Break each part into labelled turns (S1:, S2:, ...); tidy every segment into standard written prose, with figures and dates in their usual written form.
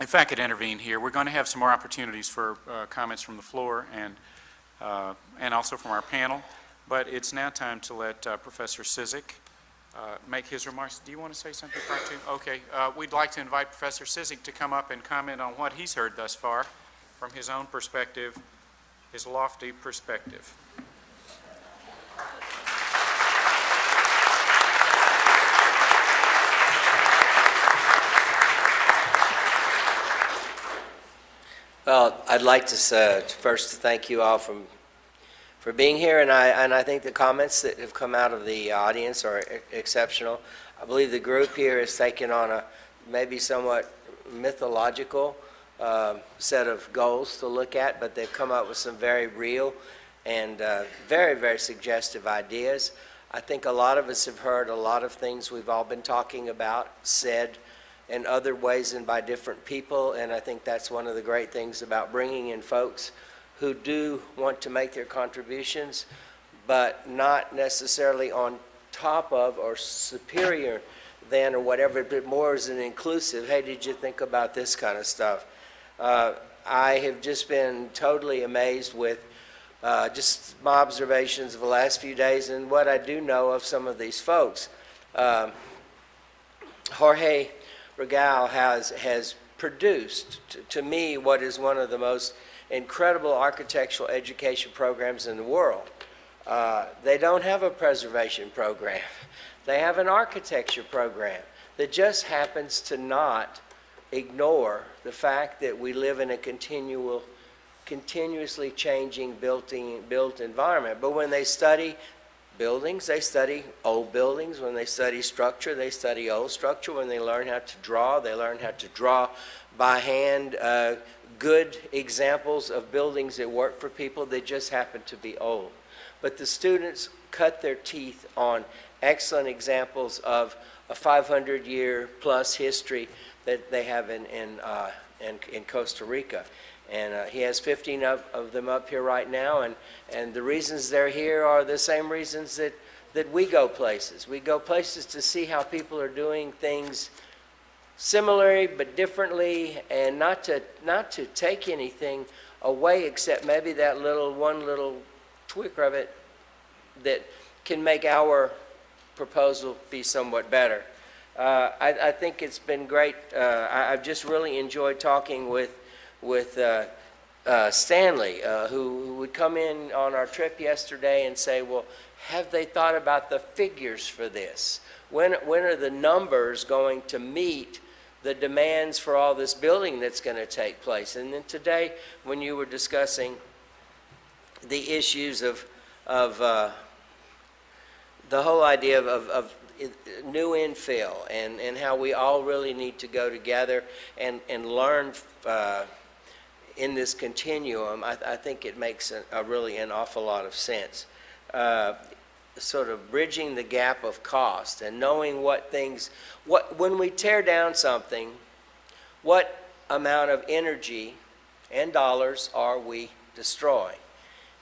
S1: if I could intervene here, we're going to have some more opportunities for comments from the floor and also from our panel, but it's now time to let Professor Cizek make his remarks. Do you want to say something prior to? Okay, we'd like to invite Professor Cizek to come up and comment on what he's heard thus far from his own perspective, his lofty perspective.
S2: Well, I'd like to first thank you all for being here, and I think the comments that have come out of the audience are exceptional. I believe the group here has taken on a maybe somewhat mythological set of goals to look at, but they've come up with some very real and very, very suggestive ideas. I think a lot of us have heard a lot of things we've all been talking about said in other ways and by different people, and I think that's one of the great things about bringing in folks who do want to make their contributions, but not necessarily on top of or superior than or whatever, but more as an inclusive, hey, did you think about this kind of stuff? I have just been totally amazed with just my observations of the last few days and what I do know of some of these folks. Jorge Regal has produced, to me, what is one of the most incredible architectural education programs in the world. They don't have a preservation program. They have an architecture program that just happens to not ignore the fact that we live in a continuously changing built environment. But when they study buildings, they study old buildings. When they study structure, they study old structure. When they learn how to draw, they learn how to draw by hand good examples of buildings that work for people. They just happen to be old. But the students cut their teeth on excellent examples of a 500-year plus history that they have in Costa Rica. And he has 15 of them up here right now, and the reasons they're here are the same reasons that we go places. We go places to see how people are doing things similarly but differently, and not to take anything away except maybe that one little tweak of it that can make our proposal be somewhat better. I think it's been great. I've just really enjoyed talking with Stanley, who would come in on our trip yesterday and say, well, have they thought about the figures for this? When are the numbers going to meet the demands for all this building that's going to take place? And then today, when you were discussing the issues of the whole idea of new infill and how we all really need to go together and learn in this continuum, I think it makes really an awful lot of sense. Sort of bridging the gap of cost and knowing when we tear down something, what amount of energy and dollars are we destroying?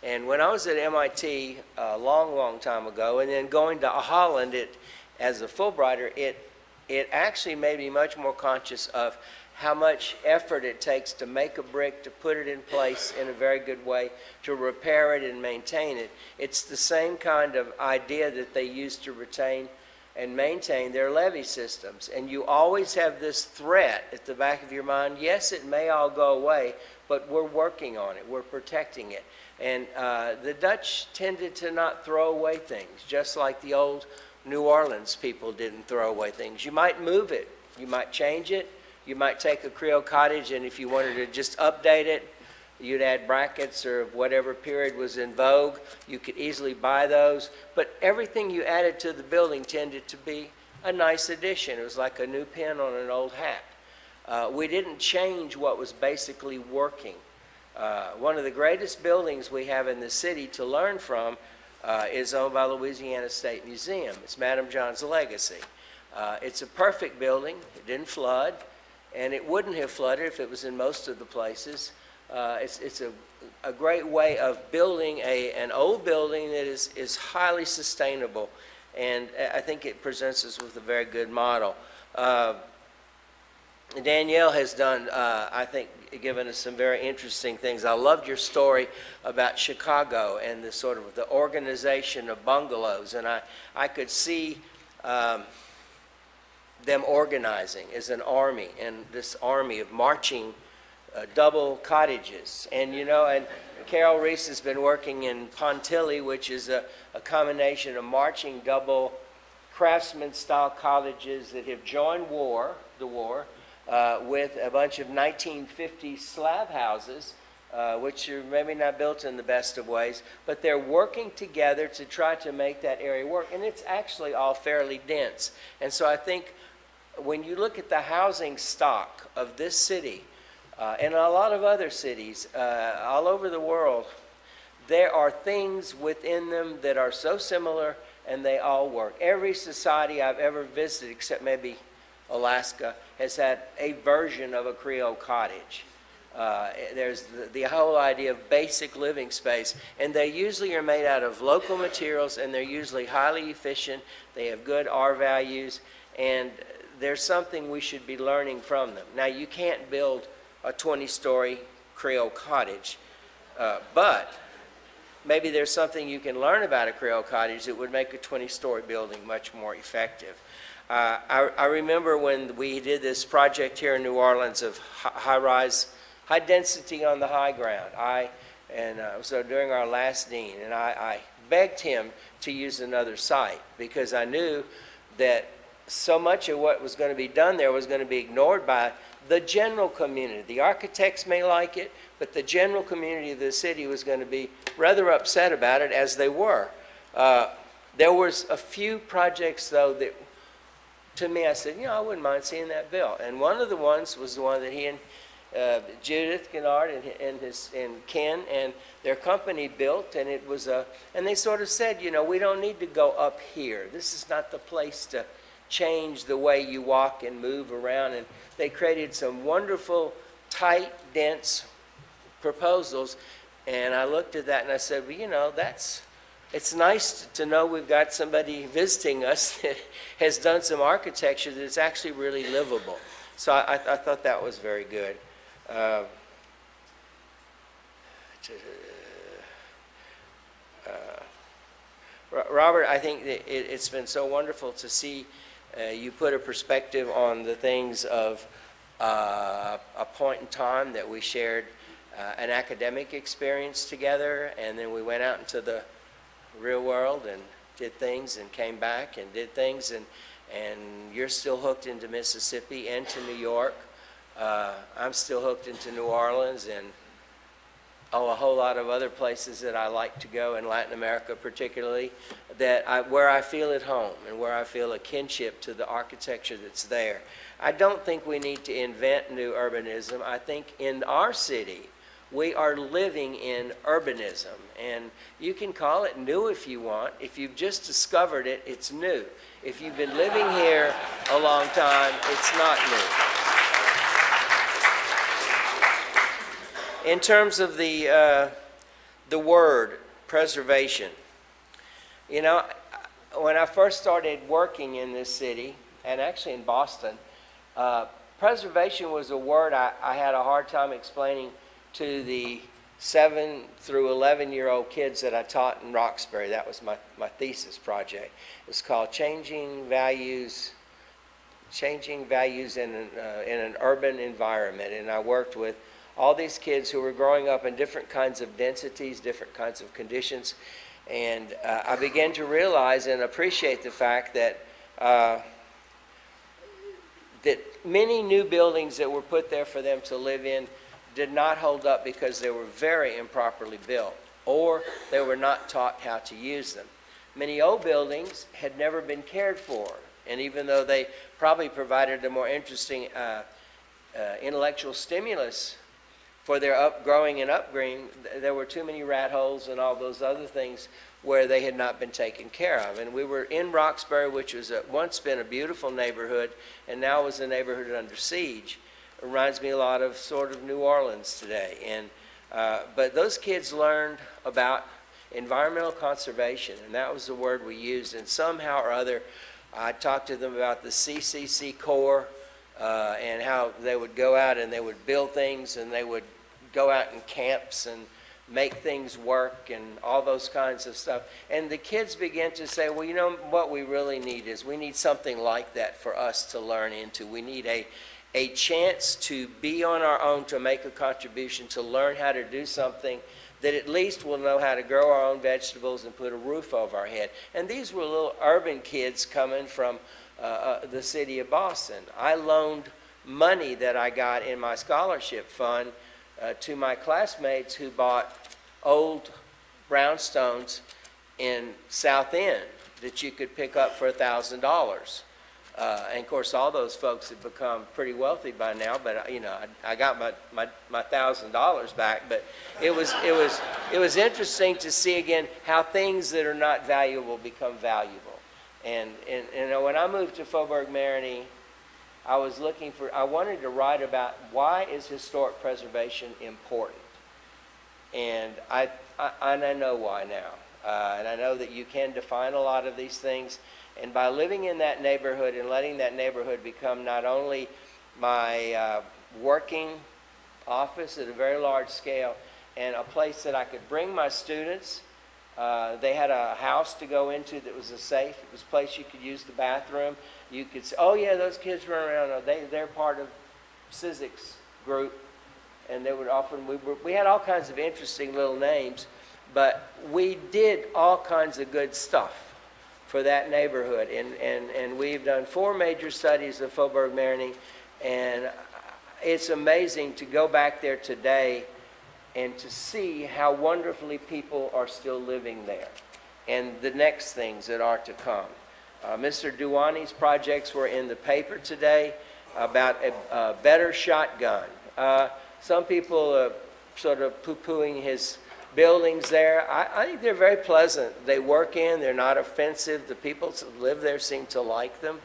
S2: And when I was at MIT a long, long time ago, and then going to Holland as a Fulbrighter, it actually made me much more conscious of how much effort it takes to make a brick, to put it in place in a very good way, to repair it and maintain it. It's the same kind of idea that they use to retain and maintain their levee systems. And you always have this threat at the back of your mind. Yes, it may all go away, but we're working on it. We're protecting it. And the Dutch tended to not throw away things, just like the old New Orleans people didn't throw away things. You might move it. You might change it. You might take a Creole cottage, and if you wanted to just update it, you'd add brackets or whatever period was in vogue. You could easily buy those. But everything you added to the building tended to be a nice addition. It was like a new pin on an old hat. We didn't change what was basically working. One of the greatest buildings we have in the city to learn from is owned by Louisiana State Museum. It's Madame John's Legacy. It's a perfect building. It didn't flood. And it wouldn't have flooded if it was in most of the places. It's a great way of building an old building that is highly sustainable, and I think it presents us with a very good model. Danielle has done, I think, given us some very interesting things. I loved your story about Chicago and the sort of the organization of bungalows, and I could see them organizing as an army, and this army of marching double cottages. And and Carol Reese has been working in Pontilli, which is a combination of marching double craftsman-style cottages that have joined the war, with a bunch of 1950s slab houses, which are maybe not built in the best of ways, but they're working together to try to make that area work. And it's actually all fairly dense. And so I think when you look at the housing stock of this city, and a lot of other cities all over the world, there are things within them that are so similar, and they all work. Every society I've ever visited, except maybe Alaska, has had a version of a Creole cottage. There's the whole idea of basic living space, and they usually are made out of local materials, and they're usually highly efficient. They have good R values, and there's something we should be learning from them. Now, you can't build a 20-story Creole cottage, but maybe there's something you can learn about a Creole cottage that would make a 20-story building much more effective. I remember when we did this project here in New Orleans of high-rise, high density on the high ground. So during our last dean, and I begged him to use another site because I knew that so much of what was going to be done there was going to be ignored by the general community. The architects may like it, but the general community of the city was going to be rather upset about it, as they were. There was a few projects, though, that to me, I said, I wouldn't mind seeing that built. And one of the ones was the one that he and Judith Gennard and Ken and their company built, and it was and they sort of said, we don't need to go up here. This is not the place to change the way you walk and move around. And they created some wonderful, tight, dense proposals. And I looked at that and I said, it's nice to know we've got somebody visiting us that has done some architecture that's actually really livable. So I thought that was very good. Robert, I think that it's been so wonderful to see you put a perspective on the things of a point in time that we shared an academic experience together, and then we went out into the real world and did things and came back and did things, and you're still hooked into Mississippi and to New York. I'm still hooked into New Orleans and a whole lot of other places that I like to go in Latin America, particularly, where I feel at home and where I feel a kinship to the architecture that's there. I don't think we need to invent new urbanism. I think in our city, we are living in urbanism, and you can call it new if you want. If you've just discovered it, it's new. If you've been living here a long time, it's not new. In terms of the word preservation, when I first started working in this city, and actually in Boston, preservation was a word I had a hard time explaining to the 7 through 11-year-old kids that I taught in Roxbury. That was my thesis project. It's called Changing Values in an Urban Environment. And I worked with all these kids who were growing up in different kinds of densities, different kinds of conditions. And I began to realize and appreciate the fact that that many new buildings that were put there for them to live in did not hold up because they were very improperly built, or they were not taught how to use them. Many old buildings had never been cared for, and even though they probably provided a more interesting intellectual stimulus for their growing and upgrading, there were too many rat holes and all those other things where they had not been taken care of. And we were in Roxbury, which was once been a beautiful neighborhood, and now was a neighborhood under siege. It reminds me a lot of sort of New Orleans today. And but those kids learned about environmental conservation, and that was the word we used. And somehow or other, I talked to them about the CCC core and how they would go out and they would build things and they would go out in camps and make things work and all those kinds of stuff. And the kids began to say, well, you know, what we really need is we need something like that for us to learn into. We need a chance to be on our own, to make a contribution, to learn how to do something that at least we'll know how to grow our own vegetables and put a roof over our head. And these were little urban kids coming from the city of Boston. I loaned money that I got in my scholarship fund to my classmates who bought old brownstones in South End that you could pick up for $1,000. And of course, all those folks have become pretty wealthy by now. But you know, I got my $1,000 back. But it was interesting to see again how things that are not valuable become valuable. And you know, when I moved to Faubourg-Marigny, I wanted to write about why is historic preservation important. And I know why now. And I know that you can define a lot of these things. And by living in that neighborhood and letting that neighborhood become not only my working office at a very large scale and a place that I could bring my students. They had a house to go into that was a safe. It was a place you could use the bathroom. You could say, oh yeah, those kids run around. No, they're part of Cizek's group. And they would often, we had all kinds of interesting little names, but we did all kinds of good stuff for that neighborhood. And we've done 4 major studies of Faubourg-Marigny, and it's amazing to go back there today and to see how wonderfully people are still living there and the next things that are to come. Mr. Duani's projects were in the paper today about a better shotgun. Some people are sort of poo-pooing his buildings there. I think they're very pleasant. They work in, they're not offensive. The people that live there seem to like them.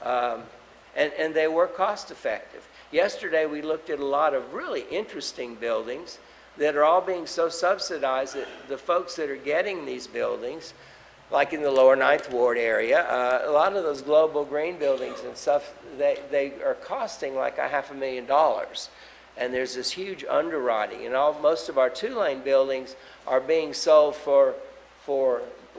S2: And they were cost effective. Yesterday we looked at a lot of really interesting buildings that are all being so subsidized that the folks that are getting these buildings, like in the lower Ninth Ward area, a lot of those global green buildings and stuff, they are costing like $500,000. And there's this huge underwriting. And most of our Tulane buildings are being sold for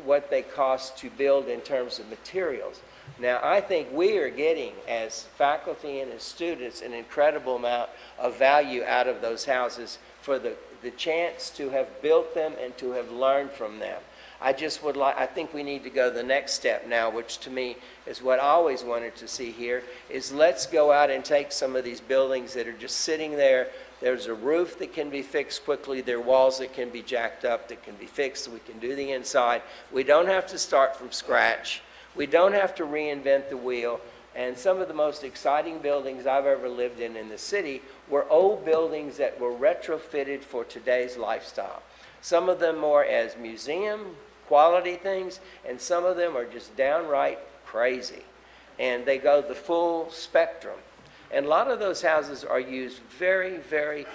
S2: what they cost to build in terms of materials. Now, I think we are getting, as faculty and as students, an incredible amount of value out of those houses for the chance to have built them and to have learned from them. I think we need to go the next step now, which to me is what I always wanted to see here, is let's go out and take some of these buildings that are just sitting there. There's a roof that can be fixed quickly. There are walls that can be jacked up that can be fixed. We can do the inside. We don't have to start from scratch. We don't have to reinvent the wheel. And some of the most exciting buildings I've ever lived in the city were old buildings that were retrofitted for today's lifestyle. Some of them more as museum quality things, and some of them are just downright crazy. And they go the full spectrum. And a lot of those houses are used very, very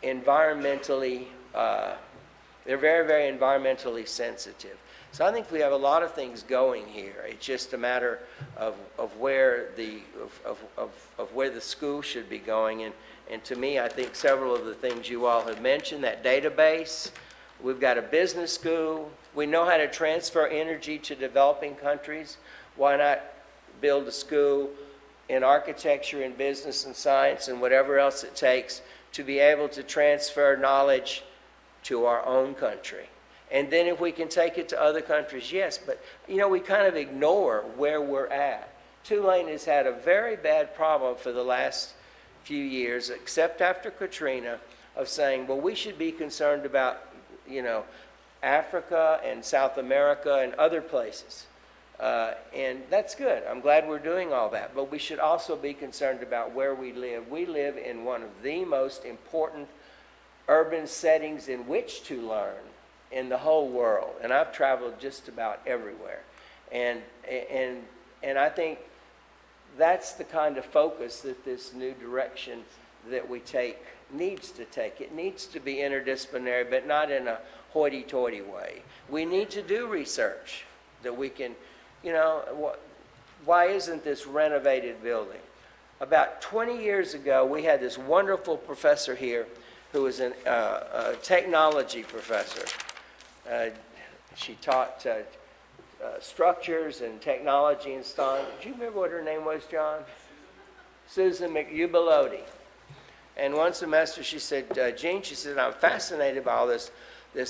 S2: environmentally, they're very, very environmentally sensitive. So I think we have a lot of things going here. It's just a matter of where the school should be going. And to me, I think several of the things you all have mentioned, that database, we've got a business school. We know how to transfer energy to developing countries. Why not build a school in architecture and business and science and whatever else it takes to be able to transfer knowledge to our own country? And then if we can take it to other countries, yes. But, you know, we kind of ignore where we're at. Tulane has had a very bad problem for the last few years, except after Katrina, of saying, well, we should be concerned about, you know, Africa and South America and other places. And that's good. I'm glad we're doing all that. But we should also be concerned about where we live. We live in one of the most important urban settings in which to learn in the whole world. And I've traveled just about everywhere. And I think that's the kind of focus that this new direction that we take needs to take. It needs to be interdisciplinary, but not in a hoity-toity way. We need to do research that we can, you know, why isn't this renovated building About 20 years ago, we had this wonderful professor here who was a technology professor. She taught structures and technology and stuff. Do you remember what her name was, John? Susan McUbilotti. And one semester she said, Gene, she said, I'm fascinated by all this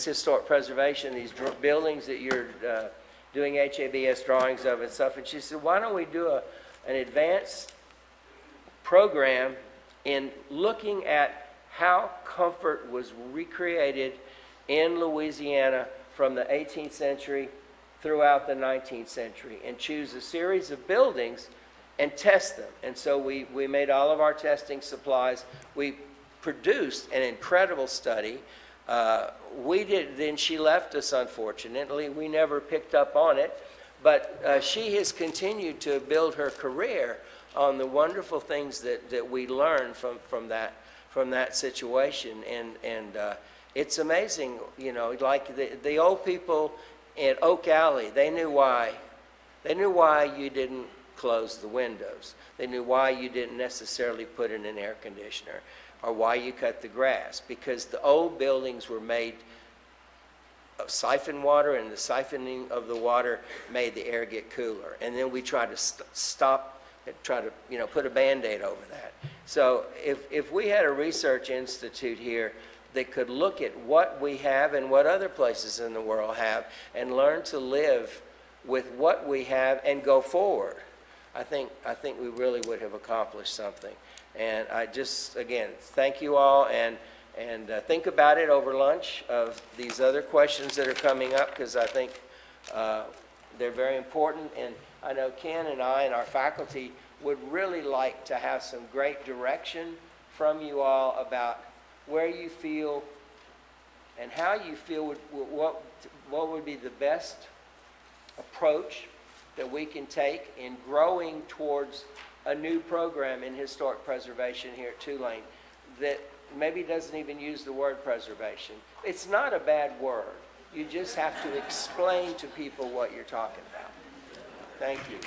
S2: historic preservation, these buildings that you're doing HABS drawings of and stuff. And she said, why don't we do an advanced program in looking at how comfort was recreated in Louisiana from the 18th century throughout the 19th century, and choose a series of buildings and test them. And so we made all of our testing supplies. We produced an incredible study. Then she left us, unfortunately. We never picked up on it, but she has continued to build her career on the wonderful things that we learned from that situation. And it's amazing, you know, like the old people in Oak Alley, they knew why you didn't close the windows. They knew why you didn't necessarily put in an air conditioner, or why you cut the grass, because the old buildings were made of siphon water, and the siphoning of the water made the air get cooler. And then we tried to put a Band-Aid over that. So if we had a research institute here that could look at what we have and what other places in the world have and learn to live with what we have and go forward, I think we really would have accomplished something. And I just, again, thank you all, and think about it over lunch of these other questions that are coming up, because I think they're very important. And I know Ken and I and our faculty would really like to have some great direction from you all about where you feel and how you feel what would be the best approach that we can take in growing towards a new program in historic preservation here at Tulane that maybe doesn't even use the word preservation. It's not a bad word. You just have to explain to people what you're talking about. Thank you.